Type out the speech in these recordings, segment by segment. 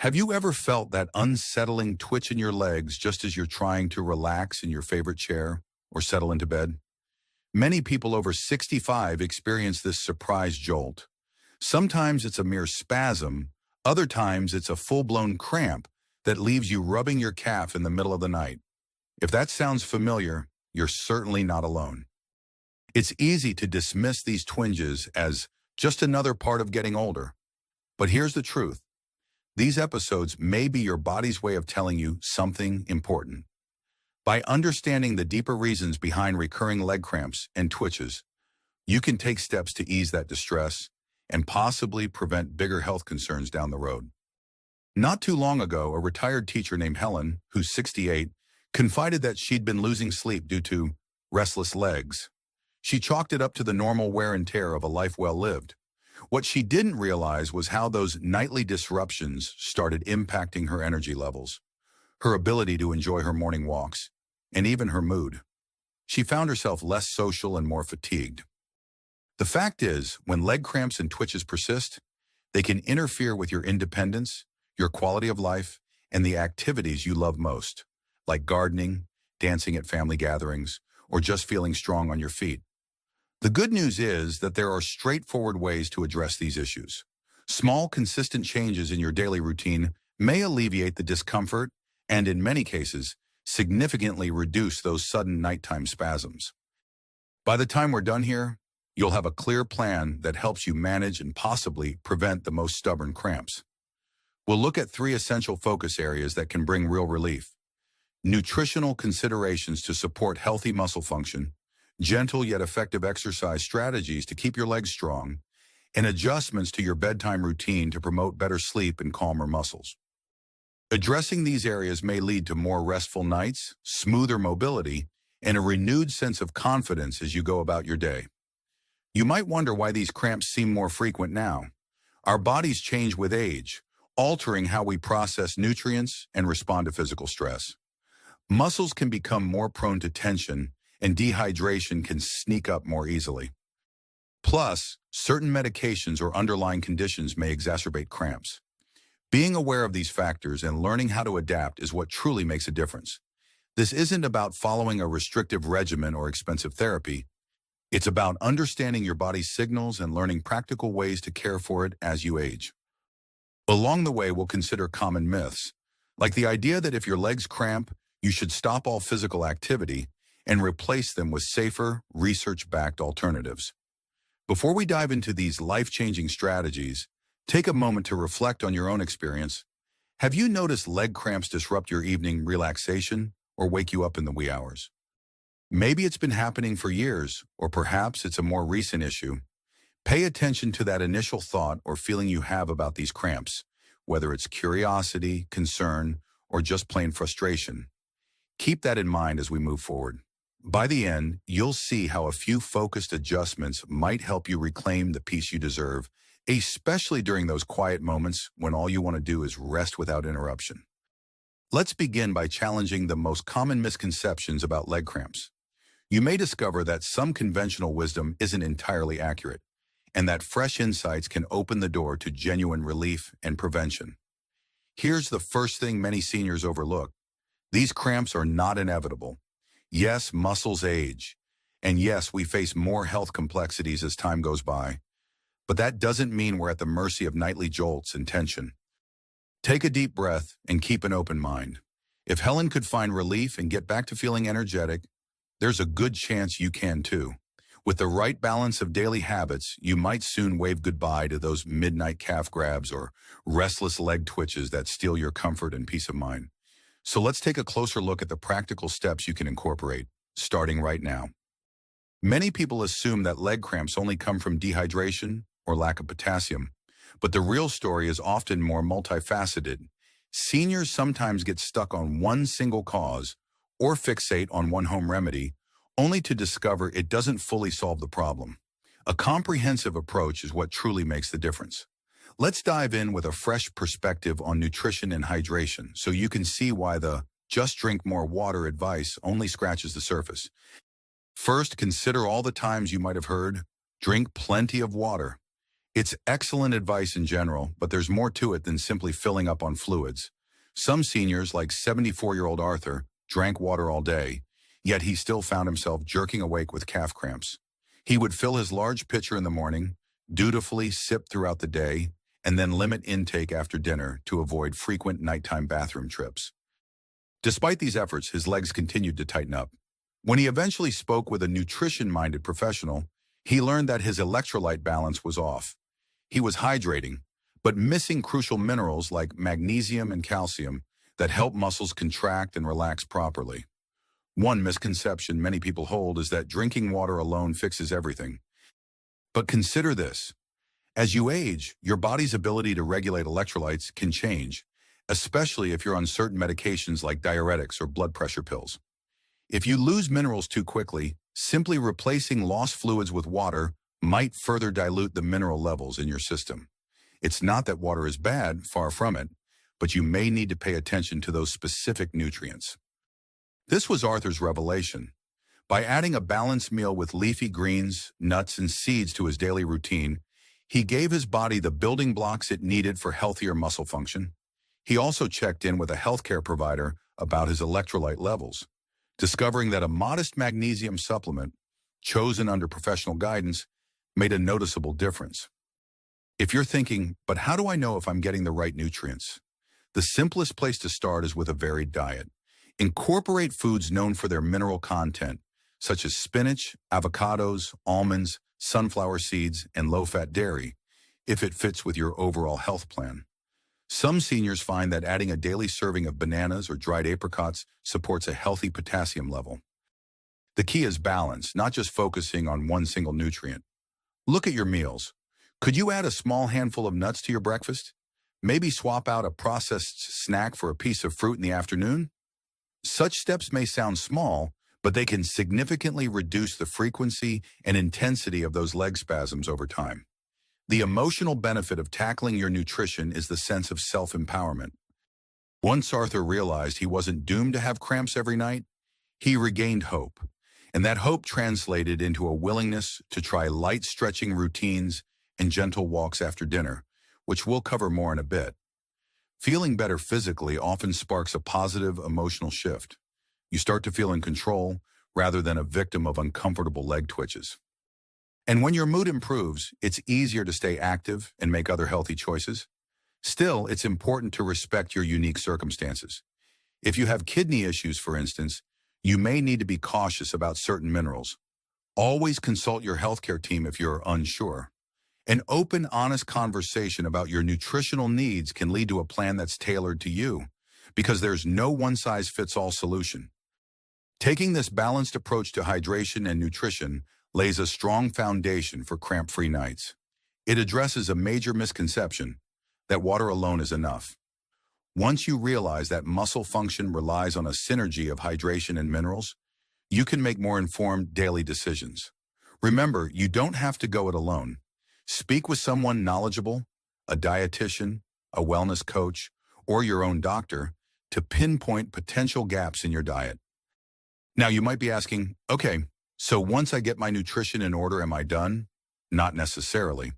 Have you ever felt that unsettling twitch in your legs just as you're trying to relax in your favorite chair or settle into bed? Many people over 65 experience this surprise jolt. Sometimes it's a mere spasm, other times it's a full-blown cramp that leaves you rubbing your calf in the middle of the night. If that sounds familiar, you're certainly not alone. It's easy to dismiss these twinges as just another part of getting older. But here's the truth. These episodes may be your body's way of telling you something important. By understanding the deeper reasons behind recurring leg cramps and twitches, you can take steps to ease that distress and possibly prevent bigger health concerns down the road. Not too long ago, a retired teacher named Helen, who's 68, confided that she'd been losing sleep due to restless legs. She chalked it up to the normal wear and tear of a life well lived. What she didn't realize was how those nightly disruptions started impacting her energy levels, her ability to enjoy her morning walks, and even her mood. She found herself less social and more fatigued. The fact is, when leg cramps and twitches persist, they can interfere with your independence, your quality of life, and the activities you love most, like gardening, dancing at family gatherings, or just feeling strong on your feet. The good news is that there are straightforward ways to address these issues. Small, consistent changes in your daily routine may alleviate the discomfort and, in many cases, significantly reduce those sudden nighttime spasms. By the time we're done here, you'll have a clear plan that helps you manage and possibly prevent the most stubborn cramps. We'll look at 3 essential focus areas that can bring real relief: nutritional considerations to support healthy muscle function, gentle yet effective exercise strategies to keep your legs strong, and adjustments to your bedtime routine to promote better sleep and calmer muscles. Addressing these areas may lead to more restful nights, smoother mobility, and a renewed sense of confidence as you go about your day. You might wonder why these cramps seem more frequent now. Our bodies change with age, altering how we process nutrients and respond to physical stress. Muscles can become more prone to tension, and dehydration can sneak up more easily. Plus, certain medications or underlying conditions may exacerbate cramps. Being aware of these factors and learning how to adapt is what truly makes a difference. This isn't about following a restrictive regimen or expensive therapy. It's about understanding your body's signals and learning practical ways to care for it as you age. Along the way, we'll consider common myths, like the idea that if your legs cramp, you should stop all physical activity and replace them with safer, research-backed alternatives. Before we dive into these life-changing strategies, take a moment to reflect on your own experience. Have you noticed leg cramps disrupt your evening relaxation or wake you up in the wee hours? Maybe it's been happening for years, or perhaps it's a more recent issue. Pay attention to that initial thought or feeling you have about these cramps, whether it's curiosity, concern, or just plain frustration. Keep that in mind as we move forward. By the end, you'll see how a few focused adjustments might help you reclaim the peace you deserve, especially during those quiet moments when all you want to do is rest without interruption. Let's begin by challenging the most common misconceptions about leg cramps. You may discover that some conventional wisdom isn't entirely accurate, and that fresh insights can open the door to genuine relief and prevention. Here's the first thing many seniors overlook. These cramps are not inevitable. Yes, muscles age, and yes, we face more health complexities as time goes by, but that doesn't mean we're at the mercy of nightly jolts and tension. Take a deep breath and keep an open mind. If Helen could find relief and get back to feeling energetic, there's a good chance you can too. With the right balance of daily habits, you might soon wave goodbye to those midnight calf grabs or restless leg twitches that steal your comfort and peace of mind. So let's take a closer look at the practical steps you can incorporate, starting right now. Many people assume that leg cramps only come from dehydration or lack of potassium, but the real story is often more multifaceted. Seniors sometimes get stuck on one single cause or fixate on one home remedy, only to discover it doesn't fully solve the problem. A comprehensive approach is what truly makes the difference. Let's dive in with a fresh perspective on nutrition and hydration so you can see why the just drink more water advice only scratches the surface. First, consider all the times you might have heard, drink plenty of water. It's excellent advice in general, but there's more to it than simply filling up on fluids. Some seniors, like 74-year-old Arthur, drank water all day, yet he still found himself jerking awake with calf cramps. He would fill his large pitcher in the morning, dutifully sip throughout the day, and then limit intake after dinner to avoid frequent nighttime bathroom trips. Despite these efforts, his legs continued to tighten up. When he eventually spoke with a nutrition-minded professional, he learned that his electrolyte balance was off. He was hydrating, but missing crucial minerals like magnesium and calcium that help muscles contract and relax properly. One misconception many people hold is that drinking water alone fixes everything. But consider this. As you age, your body's ability to regulate electrolytes can change, especially if you're on certain medications like diuretics or blood pressure pills. If you lose minerals too quickly, simply replacing lost fluids with water might further dilute the mineral levels in your system. It's not that water is bad, far from it, but you may need to pay attention to those specific nutrients. This was Arthur's revelation. By adding a balanced meal with leafy greens, nuts, and seeds to his daily routine, he gave his body the building blocks it needed for healthier muscle function. He also checked in with a healthcare provider about his electrolyte levels, discovering that a modest magnesium supplement, chosen under professional guidance, made a noticeable difference. If you're thinking, but how do I know if I'm getting the right nutrients? The simplest place to start is with a varied diet. Incorporate foods known for their mineral content, such as spinach, avocados, almonds, sunflower seeds, and low-fat dairy, if it fits with your overall health plan. Some seniors find that adding a daily serving of bananas or dried apricots supports a healthy potassium level. The key is balance, not just focusing on one single nutrient. Look at your meals. Could you add a small handful of nuts to your breakfast? Maybe swap out a processed snack for a piece of fruit in the afternoon? Such steps may sound small, but they can significantly reduce the frequency and intensity of those leg spasms over time. The emotional benefit of tackling your nutrition is the sense of self-empowerment. Once Arthur realized he wasn't doomed to have cramps every night, he regained hope. And that hope translated into a willingness to try light stretching routines and gentle walks after dinner, which we'll cover more in a bit. Feeling better physically often sparks a positive emotional shift. You start to feel in control rather than a victim of uncomfortable leg twitches. And when your mood improves, it's easier to stay active and make other healthy choices. Still, it's important to respect your unique circumstances. If you have kidney issues, for instance, you may need to be cautious about certain minerals. Always consult your healthcare team if you're unsure. An open, honest conversation about your nutritional needs can lead to a plan that's tailored to you, because there's no one-size-fits-all solution. Taking this balanced approach to hydration and nutrition lays a strong foundation for cramp-free nights. It addresses a major misconception that water alone is enough. Once you realize that muscle function relies on a synergy of hydration and minerals, you can make more informed daily decisions. Remember, you don't have to go it alone. Speak with someone knowledgeable, a dietitian, a wellness coach, or your own doctor to pinpoint potential gaps in your diet. Now, you might be asking, okay, so once I get my nutrition in order, am I done? Not necessarily.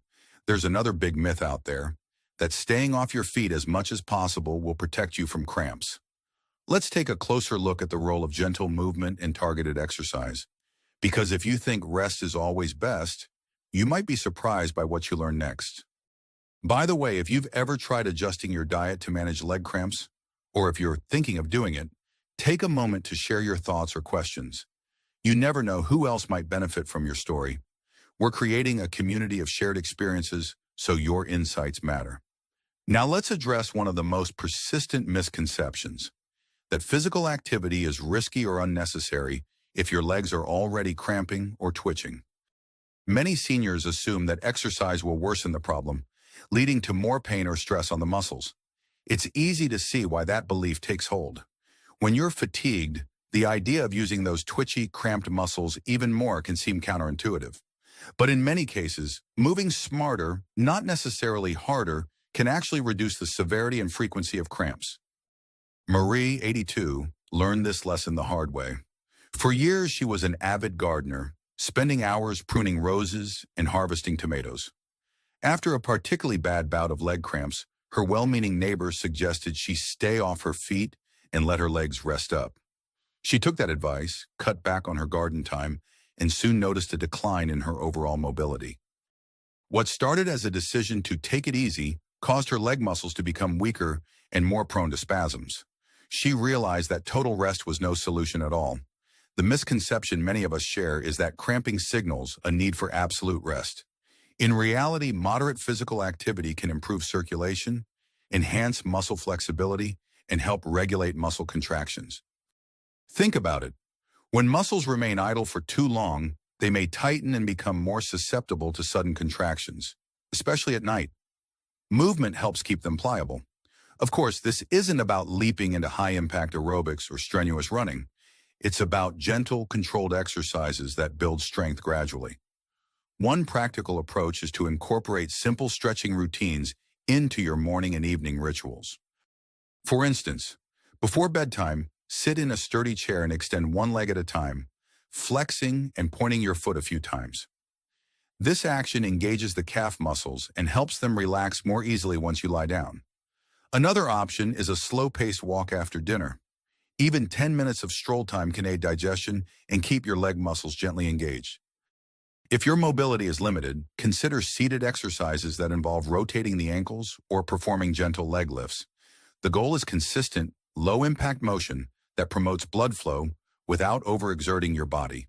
There's another big myth out there, that staying off your feet as much as possible will protect you from cramps. Let's take a closer look at the role of gentle movement and targeted exercise. Because if you think rest is always best, you might be surprised by what you learn next. By the way, if you've ever tried adjusting your diet to manage leg cramps, or if you're thinking of doing it, take a moment to share your thoughts or questions. You never know who else might benefit from your story. We're creating a community of shared experiences, so your insights matter. Now let's address one of the most persistent misconceptions, that physical activity is risky or unnecessary if your legs are already cramping or twitching. Many seniors assume that exercise will worsen the problem, leading to more pain or stress on the muscles. It's easy to see why that belief takes hold. When you're fatigued, the idea of using those twitchy, cramped muscles even more can seem counterintuitive. But in many cases, moving smarter, not necessarily harder, can actually reduce the severity and frequency of cramps. Marie, 82, learned this lesson the hard way. For years, she was an avid gardener, spending hours pruning roses and harvesting tomatoes. After a particularly bad bout of leg cramps, her well-meaning neighbor suggested she stay off her feet and let her legs rest up. She took that advice, cut back on her garden time, and soon noticed a decline in her overall mobility. What started as a decision to take it easy caused her leg muscles to become weaker and more prone to spasms. She realized that total rest was no solution at all. The misconception many of us share is that cramping signals a need for absolute rest. In reality, moderate physical activity can improve circulation, enhance muscle flexibility, and help regulate muscle contractions. Think about it. When muscles remain idle for too long, they may tighten and become more susceptible to sudden contractions, especially at night. Movement helps keep them pliable. Of course, this isn't about leaping into high-impact aerobics or strenuous running. It's about gentle, controlled exercises that build strength gradually. One practical approach is to incorporate simple stretching routines into your morning and evening rituals. For instance, before bedtime, sit in a sturdy chair and extend one leg at a time, flexing and pointing your foot a few times. This action engages the calf muscles and helps them relax more easily once you lie down. Another option is a slow-paced walk after dinner. Even 10 minutes of stroll time can aid digestion and keep your leg muscles gently engaged. If your mobility is limited, consider seated exercises that involve rotating the ankles or performing gentle leg lifts. The goal is consistent, low-impact motion that promotes blood flow without overexerting your body.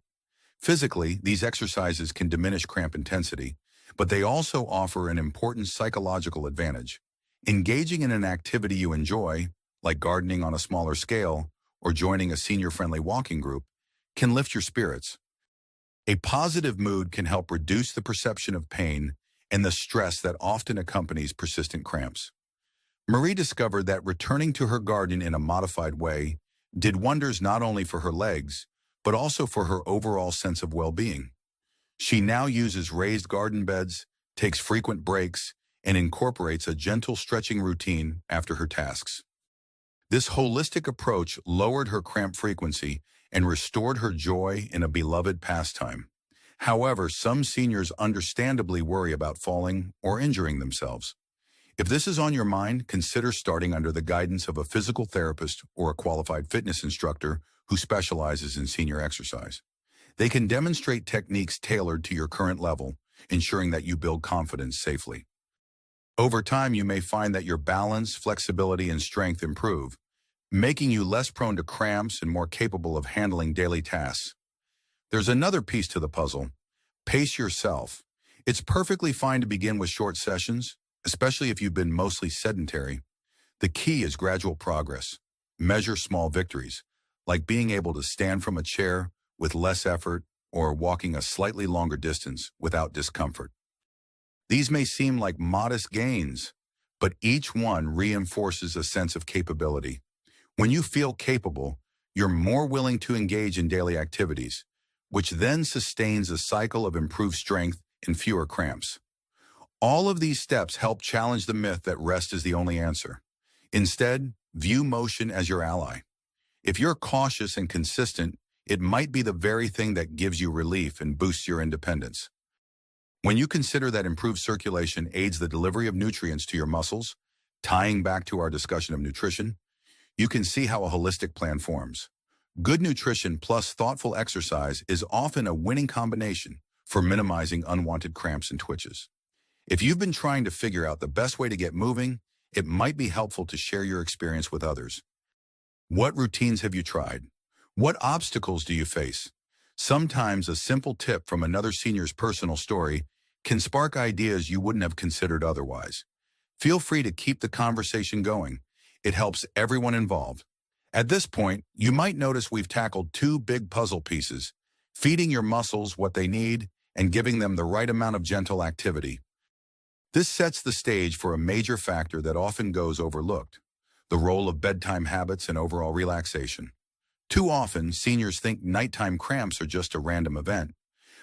Physically, these exercises can diminish cramp intensity, but they also offer an important psychological advantage. Engaging in an activity you enjoy, like gardening on a smaller scale or joining a senior-friendly walking group, can lift your spirits. A positive mood can help reduce the perception of pain and the stress that often accompanies persistent cramps. Marie discovered that returning to her garden in a modified way did wonders not only for her legs, but also for her overall sense of well-being. She now uses raised garden beds, takes frequent breaks, and incorporates a gentle stretching routine after her tasks. This holistic approach lowered her cramp frequency and restored her joy in a beloved pastime. However, some seniors understandably worry about falling or injuring themselves. If this is on your mind, consider starting under the guidance of a physical therapist or a qualified fitness instructor who specializes in senior exercise. They can demonstrate techniques tailored to your current level, ensuring that you build confidence safely. Over time, you may find that your balance, flexibility, and strength improve, making you less prone to cramps and more capable of handling daily tasks. There's another piece to the puzzle. Pace yourself. It's perfectly fine to begin with short sessions, especially if you've been mostly sedentary. The key is gradual progress. Measure small victories, like being able to stand from a chair with less effort or walking a slightly longer distance without discomfort. These may seem like modest gains, but each one reinforces a sense of capability. When you feel capable, you're more willing to engage in daily activities, which then sustains a cycle of improved strength and fewer cramps. All of these steps help challenge the myth that rest is the only answer. Instead, view motion as your ally. If you're cautious and consistent, it might be the very thing that gives you relief and boosts your independence. When you consider that improved circulation aids the delivery of nutrients to your muscles, tying back to our discussion of nutrition, you can see how a holistic plan forms. Good nutrition plus thoughtful exercise is often a winning combination for minimizing unwanted cramps and twitches. If you've been trying to figure out the best way to get moving, it might be helpful to share your experience with others. What routines have you tried? What obstacles do you face? Sometimes a simple tip from another senior's personal story can spark ideas you wouldn't have considered otherwise. Feel free to keep the conversation going. It helps everyone involved. At this point, you might notice we've tackled two big puzzle pieces: feeding your muscles what they need and giving them the right amount of gentle activity. This sets the stage for a major factor that often goes overlooked: the role of bedtime habits and overall relaxation. Too often, seniors think nighttime cramps are just a random event.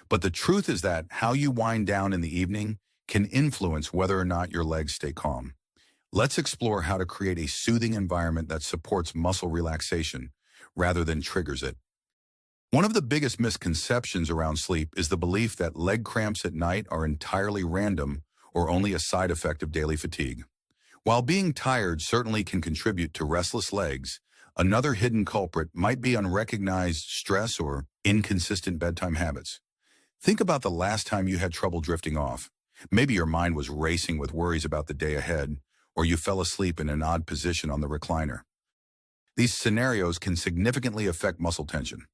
But the truth is that how you wind down in the evening can influence whether or not your legs stay calm. Let's explore how to create a soothing environment that supports muscle relaxation rather than triggers it. One of the biggest misconceptions around sleep is the belief that leg cramps at night are entirely random or only a side effect of daily fatigue. While being tired certainly can contribute to restless legs, another hidden culprit might be unrecognized stress or inconsistent bedtime habits. Think about the last time you had trouble drifting off. Maybe your mind was racing with worries about the day ahead, or you fell asleep in an odd position on the recliner. These scenarios can significantly affect muscle tension.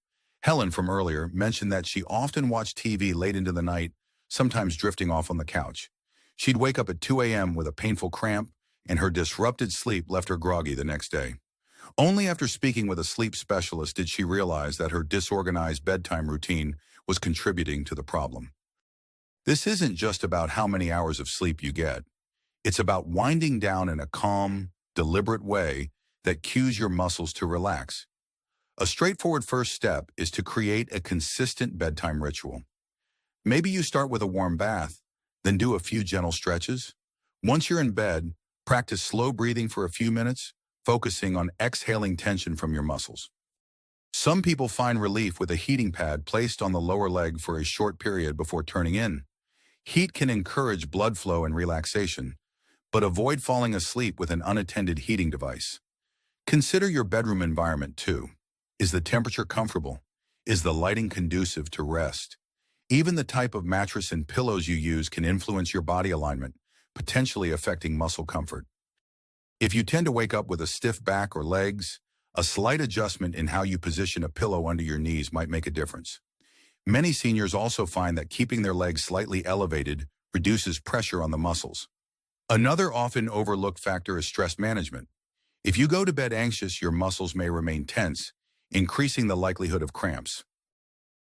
Helen from earlier mentioned that she often watched TV late into the night, sometimes drifting off on the couch. She'd wake up at 2 a.m. with a painful cramp, and her disrupted sleep left her groggy the next day. Only after speaking with a sleep specialist did she realize that her disorganized bedtime routine was contributing to the problem. This isn't just about how many hours of sleep you get. It's about winding down in a calm, deliberate way that cues your muscles to relax. A straightforward first step is to create a consistent bedtime ritual. Maybe you start with a warm bath, then do a few gentle stretches. Once you're in bed, practice slow breathing for a few minutes, focusing on exhaling tension from your muscles. Some people find relief with a heating pad placed on the lower leg for a short period before turning in. Heat can encourage blood flow and relaxation, but avoid falling asleep with an unattended heating device. Consider your bedroom environment too. Is the temperature comfortable? Is the lighting conducive to rest? Even the type of mattress and pillows you use can influence your body alignment, potentially affecting muscle comfort. If you tend to wake up with a stiff back or legs, a slight adjustment in how you position a pillow under your knees might make a difference. Many seniors also find that keeping their legs slightly elevated reduces pressure on the muscles. Another often overlooked factor is stress management. If you go to bed anxious, your muscles may remain tense, increasing the likelihood of cramps.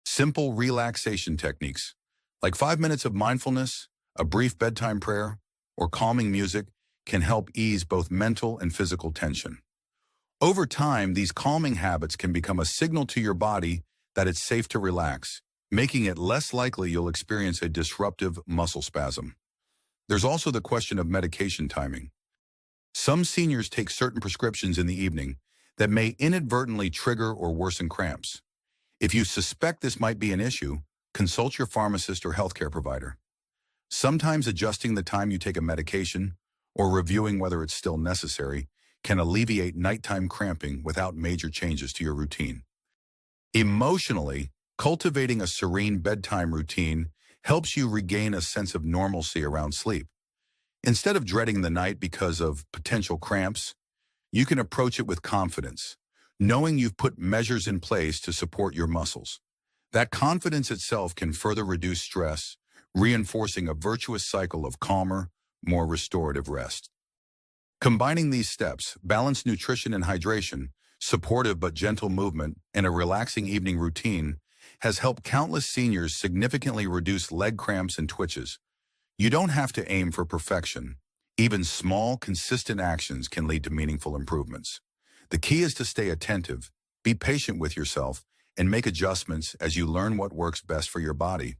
Simple relaxation techniques, like 5 minutes of mindfulness, a brief bedtime prayer, or calming music, can help ease both mental and physical tension. Over time, these calming habits can become a signal to your body that it's safe to relax, making it less likely you'll experience a disruptive muscle spasm. There's also the question of medication timing. Some seniors take certain prescriptions in the evening that may inadvertently trigger or worsen cramps. If you suspect this might be an issue, consult your pharmacist or healthcare provider. Sometimes adjusting the time you take a medication or reviewing whether it's still necessary can alleviate nighttime cramping without major changes to your routine. Emotionally, cultivating a serene bedtime routine helps you regain a sense of normalcy around sleep. Instead of dreading the night because of potential cramps, you can approach it with confidence, knowing you've put measures in place to support your muscles. That confidence itself can further reduce stress, reinforcing a virtuous cycle of calmer, more restorative rest. Combining these steps, balanced nutrition and hydration, supportive but gentle movement, and a relaxing evening routine, has helped countless seniors significantly reduce leg cramps and twitches. You don't have to aim for perfection. Even small, consistent actions can lead to meaningful improvements. The key is to stay attentive, be patient with yourself, and make adjustments as you learn what works best for your body.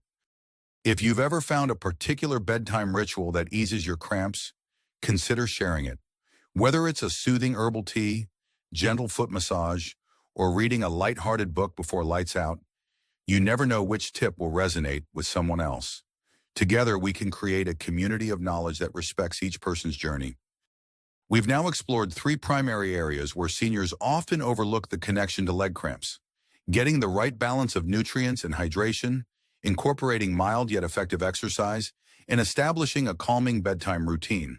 If you've ever found a particular bedtime ritual that eases your cramps, consider sharing it. Whether it's a soothing herbal tea, gentle foot massage, or reading a light-hearted book before lights out, you never know which tip will resonate with someone else. Together, we can create a community of knowledge that respects each person's journey. We've now explored 3 primary areas where seniors often overlook the connection to leg cramps: getting the right balance of nutrients and hydration, incorporating mild yet effective exercise, and establishing a calming bedtime routine.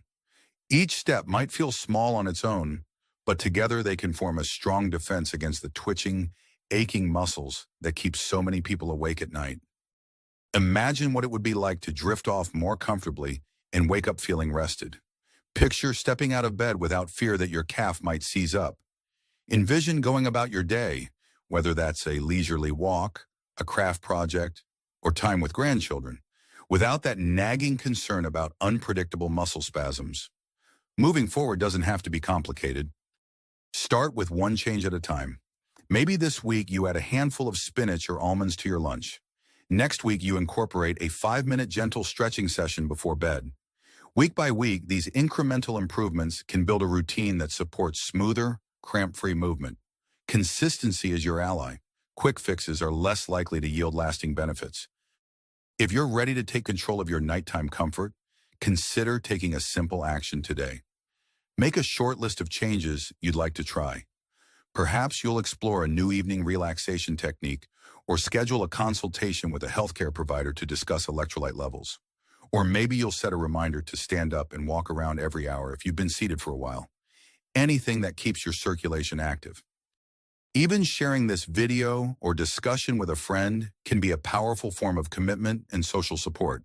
Each step might feel small on its own, but together they can form a strong defense against the twitching, aching muscles that keep so many people awake at night. Imagine what it would be like to drift off more comfortably and wake up feeling rested. Picture stepping out of bed without fear that your calf might seize up. Envision going about your day, whether that's a leisurely walk, a craft project, or time with grandchildren, without that nagging concern about unpredictable muscle spasms. Moving forward doesn't have to be complicated. Start with one change at a time. Maybe this week you add a handful of spinach or almonds to your lunch. Next week you incorporate a 5-minute gentle stretching session before bed. Week by week, these incremental improvements can build a routine that supports smoother, cramp-free movement. Consistency is your ally. Quick fixes are less likely to yield lasting benefits. If you're ready to take control of your nighttime comfort, consider taking a simple action today. Make a short list of changes you'd like to try. Perhaps you'll explore a new evening relaxation technique or schedule a consultation with a healthcare provider to discuss electrolyte levels. Or maybe you'll set a reminder to stand up and walk around every hour if you've been seated for a while. Anything that keeps your circulation active. Even sharing this video or discussion with a friend can be a powerful form of commitment and social support.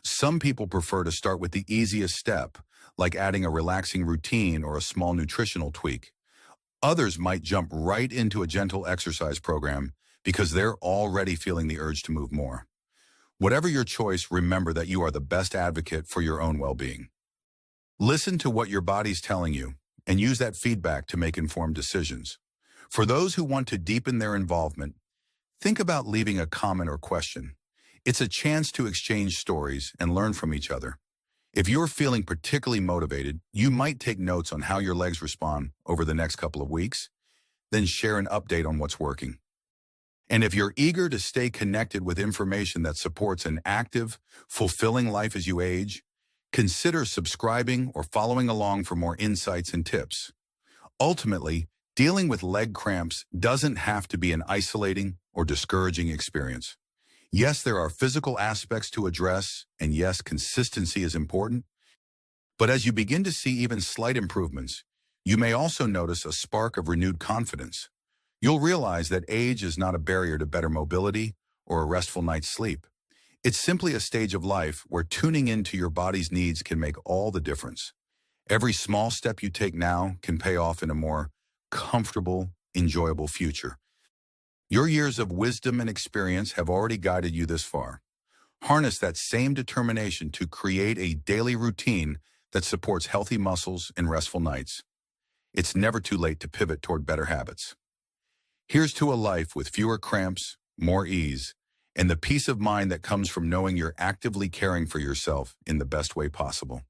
Some people prefer to start with the easiest step, like adding a relaxing routine or a small nutritional tweak. Others might jump right into a gentle exercise program because they're already feeling the urge to move more. Whatever your choice, remember that you are the best advocate for your own well-being. Listen to what your body's telling you and use that feedback to make informed decisions. For those who want to deepen their involvement, think about leaving a comment or question. It's a chance to exchange stories and learn from each other. If you're feeling particularly motivated, you might take notes on how your legs respond over the next couple of weeks, then share an update on what's working. And if you're eager to stay connected with information that supports an active, fulfilling life as you age, consider subscribing or following along for more insights and tips. Ultimately, dealing with leg cramps doesn't have to be an isolating or discouraging experience. Yes, there are physical aspects to address, and yes, consistency is important. But as you begin to see even slight improvements, you may also notice a spark of renewed confidence. You'll realize that age is not a barrier to better mobility or a restful night's sleep. It's simply a stage of life where tuning into your body's needs can make all the difference. Every small step you take now can pay off in a more comfortable, enjoyable future. Your years of wisdom and experience have already guided you this far. Harness that same determination to create a daily routine that supports healthy muscles and restful nights. It's never too late to pivot toward better habits. Here's to a life with fewer cramps, more ease, and the peace of mind that comes from knowing you're actively caring for yourself in the best way possible.